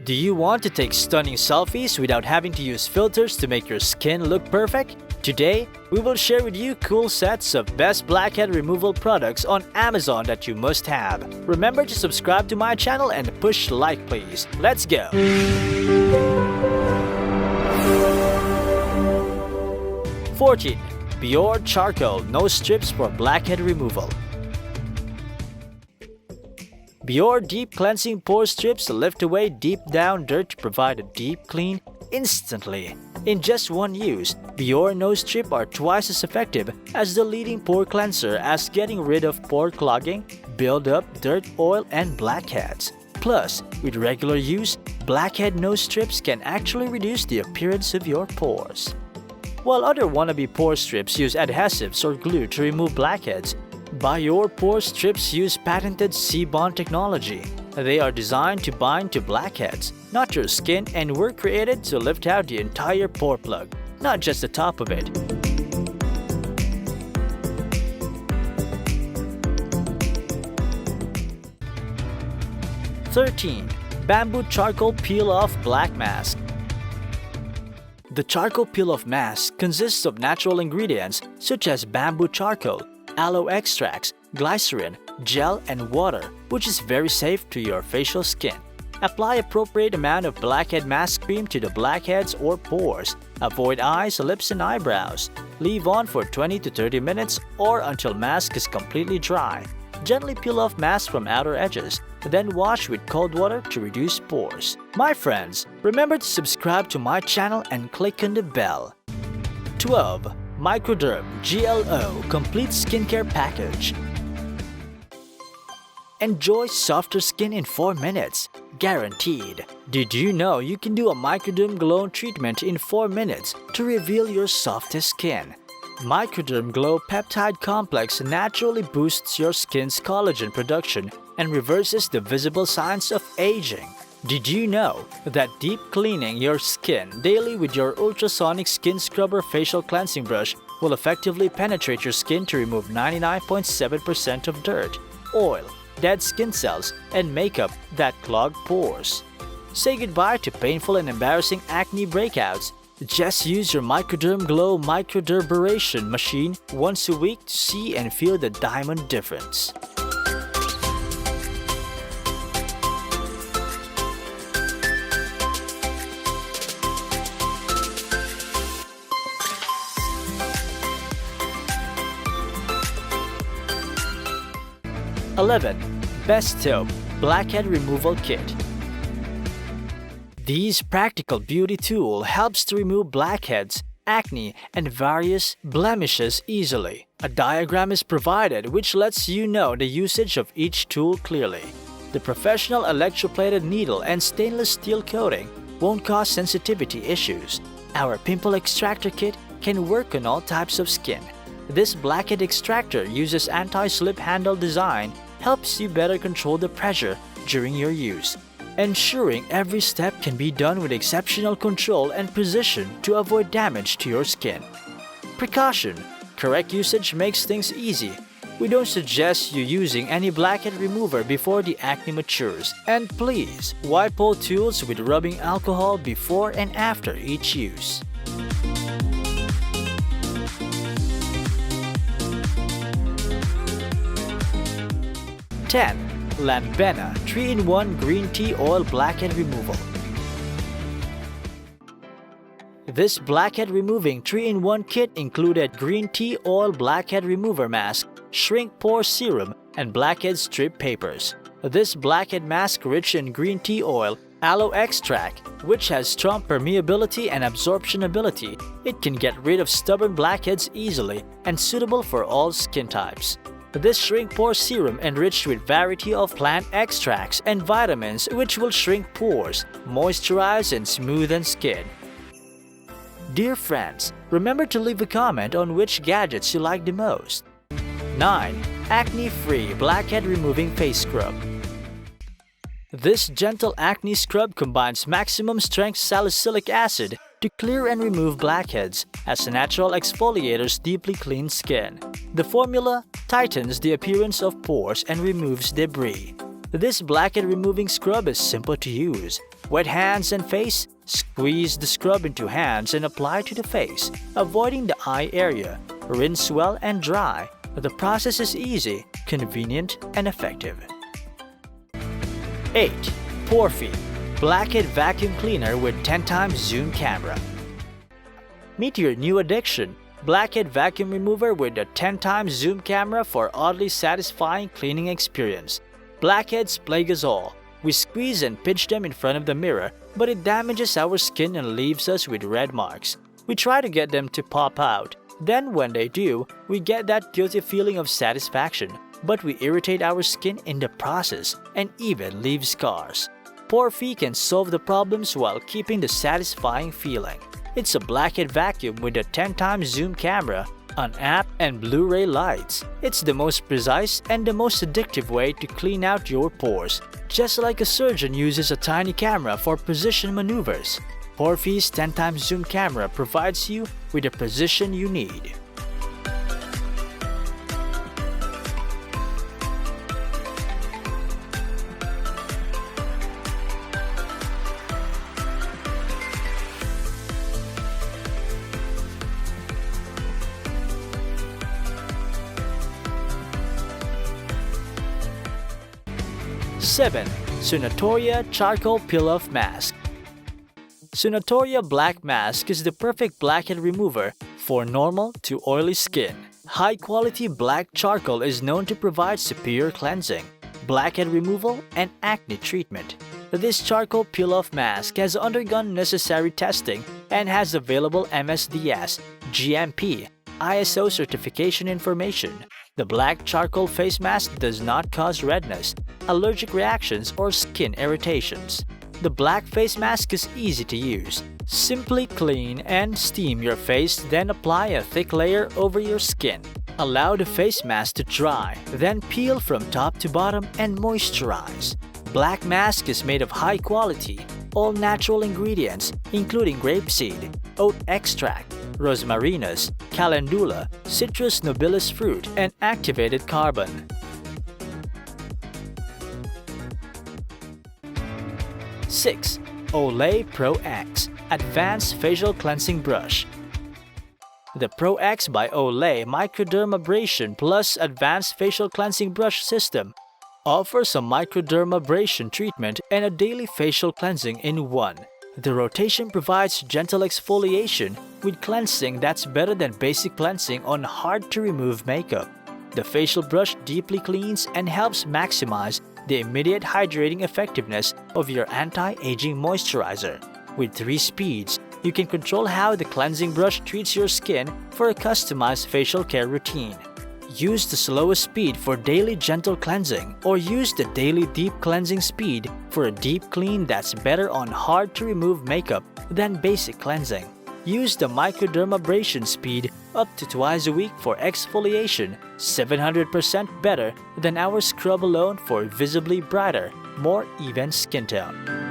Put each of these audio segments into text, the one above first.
Do you want to take stunning selfies without having to use filters to make your skin look perfect? Today, we will share with you cool sets of best blackhead removal products on Amazon that you must have. Remember to subscribe to my channel and push like please. Let's go! 14. Pure Charcoal Nose Strips for Blackhead Removal. Pure Deep Cleansing Pore Strips lift away deep down dirt to provide a deep clean instantly. In just one use, Pure Nose Strip are twice as effective as the leading pore cleanser as getting rid of pore clogging, build-up, dirt, oil, and blackheads. Plus, with regular use, blackhead nose strips can actually reduce the appearance of your pores. While other wannabe pore strips use adhesives or glue to remove blackheads, Pure Pore Strips use patented C-bond technology. They are designed to bind to blackheads, not your skin, and were created to lift out the entire pore plug, not just the top of it. (13) Bamboo Charcoal Peel-Off Black Mask. The charcoal peel-off mask consists of natural ingredients such as bamboo charcoal, aloe extracts, glycerin, gel, and water, which is very safe to your facial skin. Apply appropriate amount of blackhead mask cream to the blackheads or pores. Avoid eyes, lips, and eyebrows. Leave on for 20 to 30 minutes or until mask is completely dry. Gently peel off mask from outer edges, then wash with cold water to reduce pores. My friends, remember to subscribe to my channel and click on the bell. 12. Microderm GLO Complete Skincare Package. Enjoy softer skin in 4 minutes. Guaranteed. Did you know you can do a Microderm Glow treatment in 4 minutes to reveal your softest skin? Microderm Glow Peptide Complex naturally boosts your skin's collagen production and reverses the visible signs of aging. Did you know that deep cleaning your skin daily with your ultrasonic skin scrubber facial cleansing brush will effectively penetrate your skin to remove 99.7% of dirt, oil, dead skin cells, and makeup that clog pores? Say goodbye to painful and embarrassing acne breakouts. Just use your Microderm Glow microdermabrasion machine once a week to see and feel the diamond difference. (11) Best Taupe Blackhead Removal Kit. This practical beauty tool helps to remove blackheads, acne, and various blemishes easily. A diagram is provided which lets you know the usage of each tool clearly. The professional electroplated needle and stainless steel coating won't cause sensitivity issues. Our pimple extractor kit can work on all types of skin. This blackhead extractor uses anti-slip handle design, helps you better control the pressure during your use, ensuring every step can be done with exceptional control and precision to avoid damage to your skin. Precaution: correct usage makes things easy. We don't suggest you using any blackhead remover before the acne matures. And please, wipe all tools with rubbing alcohol before and after each use. (10) Lambena 3-in-1 Green Tea Oil Blackhead Removal. This blackhead removing 3-in-1 kit included green tea oil blackhead remover mask, shrink pore serum, and blackhead strip papers. This blackhead mask rich in green tea oil, aloe extract, which has strong permeability and absorption ability. It can get rid of stubborn blackheads easily and suitable for all skin types. This shrink pore serum enriched with variety of plant extracts and vitamins which will shrink pores, moisturize, and smoothen skin. Dear friends, remember to leave a comment on which gadgets you like the most. 9. Acne-Free Blackhead Removing Face Scrub. This gentle acne scrub combines maximum strength salicylic acid to clear and remove blackheads as natural exfoliators deeply clean skin. The formula tightens the appearance of pores and removes debris. This blackhead removing scrub is simple to use. Wet hands and face? Squeeze the scrub into hands and apply to the face, avoiding the eye area. Rinse well and dry. The process is easy, convenient, and effective. 8. Porphy Blackhead Vacuum Cleaner with 10 times zoom camera. Meet your new addiction, Blackhead Vacuum Remover with a 10 times zoom camera for oddly satisfying cleaning experience. Blackheads plague us all. We squeeze and pinch them in front of the mirror, but it damages our skin and leaves us with red marks. We try to get them to pop out. Then when they do, we get that guilty feeling of satisfaction, but we irritate our skin in the process and even leave scars. Porphy can solve the problems while keeping the satisfying feeling. It's a Blackhead vacuum with a 10 times zoom camera, an app, and Blu-ray lights. It's the most precise and the most addictive way to clean out your pores. Just like a surgeon uses a tiny camera for precision maneuvers, Porphy's 10 times zoom camera provides you with the precision you need. 7. Sunatoria Charcoal Peel-Off Mask. Sunatoria Black Mask is the perfect blackhead remover for normal to oily skin. High-quality black charcoal is known to provide superior cleansing, blackhead removal, and acne treatment. This charcoal peel-off mask has undergone necessary testing and has available MSDS, GMP, ISO certification information. The black charcoal face mask does not cause redness, allergic reactions, or skin irritations. The black face mask is easy to use. Simply clean and steam your face, then apply a thick layer over your skin. Allow the face mask to dry, then peel from top to bottom and moisturize. Black mask is made of high quality, all natural ingredients including grapeseed, oat extract, rosmarinus, calendula, citrus nobilis fruit, and activated carbon. 6. Olay Pro X Advanced Facial Cleansing Brush. The Pro X by Olay Microdermabrasion Plus Advanced Facial Cleansing Brush System offers a microdermabrasion treatment and a daily facial cleansing in one. The rotation provides gentle exfoliation with cleansing that's better than basic cleansing on hard-to-remove makeup. The facial brush deeply cleans and helps maximize the immediate hydrating effectiveness of your anti-aging moisturizer. With 3 speeds, you can control how the cleansing brush treats your skin for a customized facial care routine. Use the slowest speed for daily gentle cleansing, or use the daily deep cleansing speed for a deep clean that's better on hard-to-remove makeup than basic cleansing. Use the microdermabrasion speed up to twice a week for exfoliation, 700% better than our scrub alone for visibly brighter, more even skin tone.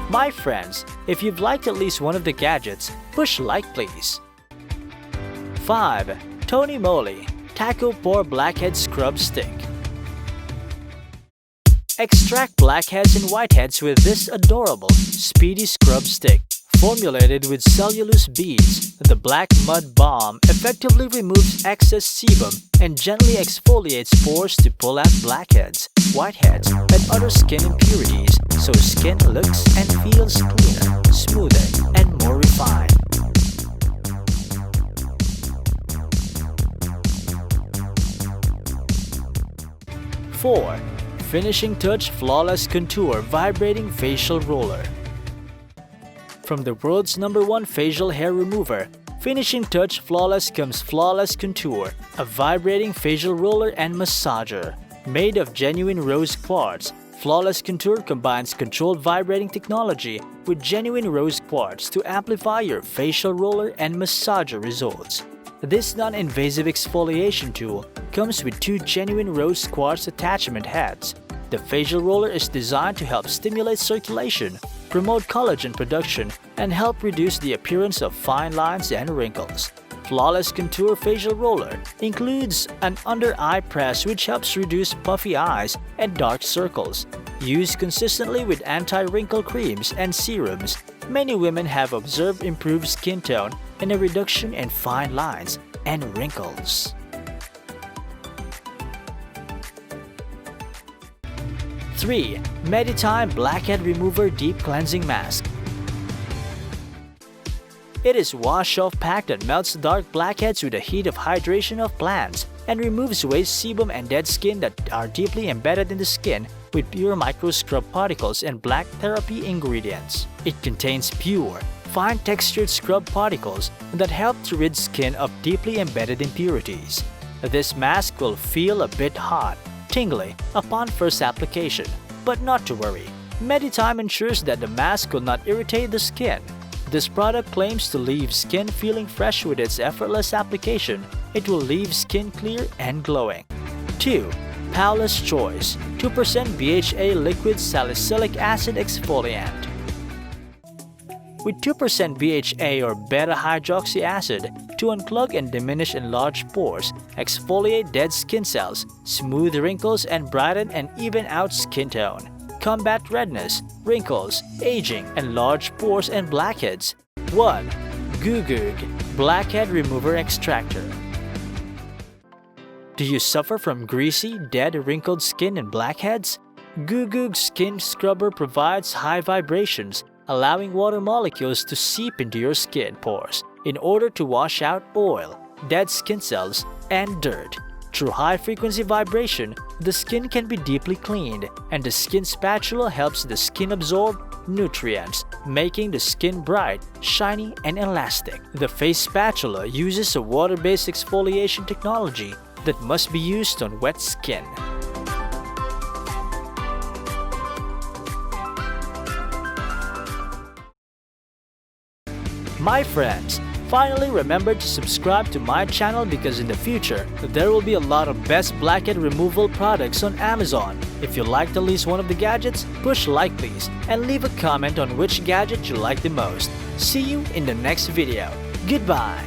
My friends, if you've liked at least one of the gadgets, push like please. 5. Tony Moly Taco Pore Blackhead Scrub Stick. Extract blackheads and whiteheads with this adorable, speedy scrub stick. Formulated with cellulose beads, the Black Mud Balm effectively removes excess sebum and gently exfoliates pores to pull out blackheads, whiteheads, and other skin impurities, so skin looks and feels cleaner, smoother, and more refined. 4. Finishing Touch Flawless Contour Vibrating Facial Roller. From the world's #1 facial hair remover, Finishing Touch Flawless Contour, a vibrating facial roller and massager. Made of genuine rose quartz, Flawless Contour combines controlled vibrating technology with genuine rose quartz to amplify your facial roller and massager results. This non-invasive exfoliation tool comes with 2 genuine rose quartz attachment heads. The facial roller is designed to help stimulate circulation, promote collagen production, and help reduce the appearance of fine lines and wrinkles. Flawless Contour Facial Roller includes an under-eye press which helps reduce puffy eyes and dark circles. Used consistently with anti-wrinkle creams and serums, many women have observed improved skin tone and a reduction in fine lines and wrinkles. 3. Meditime Blackhead Remover Deep Cleansing Mask. It is wash-off pack that melts dark blackheads with the heat of hydration of plants and removes waste sebum and dead skin that are deeply embedded in the skin with pure micro-scrub particles and black therapy ingredients. It contains pure, fine-textured scrub particles that help to rid skin of deeply embedded impurities. This mask will feel a bit hot, tingly upon first application, but not to worry. Meditime ensures that the mask will not irritate the skin. This product claims to leave skin feeling fresh with its effortless application. It will leave skin clear and glowing. 2. Paula's Choice 2% BHA Liquid Salicylic Acid Exfoliant. With 2% BHA or beta-hydroxy acid to unclog and diminish enlarged pores, exfoliate dead skin cells, smooth wrinkles, and brighten and even out skin tone. Combat redness, wrinkles, aging, and large pores and blackheads. 1. Goo Goog Blackhead Remover Extractor. Do you suffer from greasy, dead, wrinkled skin and blackheads? Goo Goog Skin Scrubber provides high vibrations, allowing water molecules to seep into your skin pores in order to wash out oil, dead skin cells, and dirt. Through high-frequency vibration, the skin can be deeply cleaned, and the skin spatula helps the skin absorb nutrients, making the skin bright, shiny, and elastic. The face spatula uses a water-based exfoliation technology that must be used on wet skin. My friends, finally remember to subscribe to my channel because in the future, there will be a lot of best blackhead removal products on Amazon. If you liked at least one of the gadgets, push like please and leave a comment on which gadget you like the most. See you in the next video. Goodbye!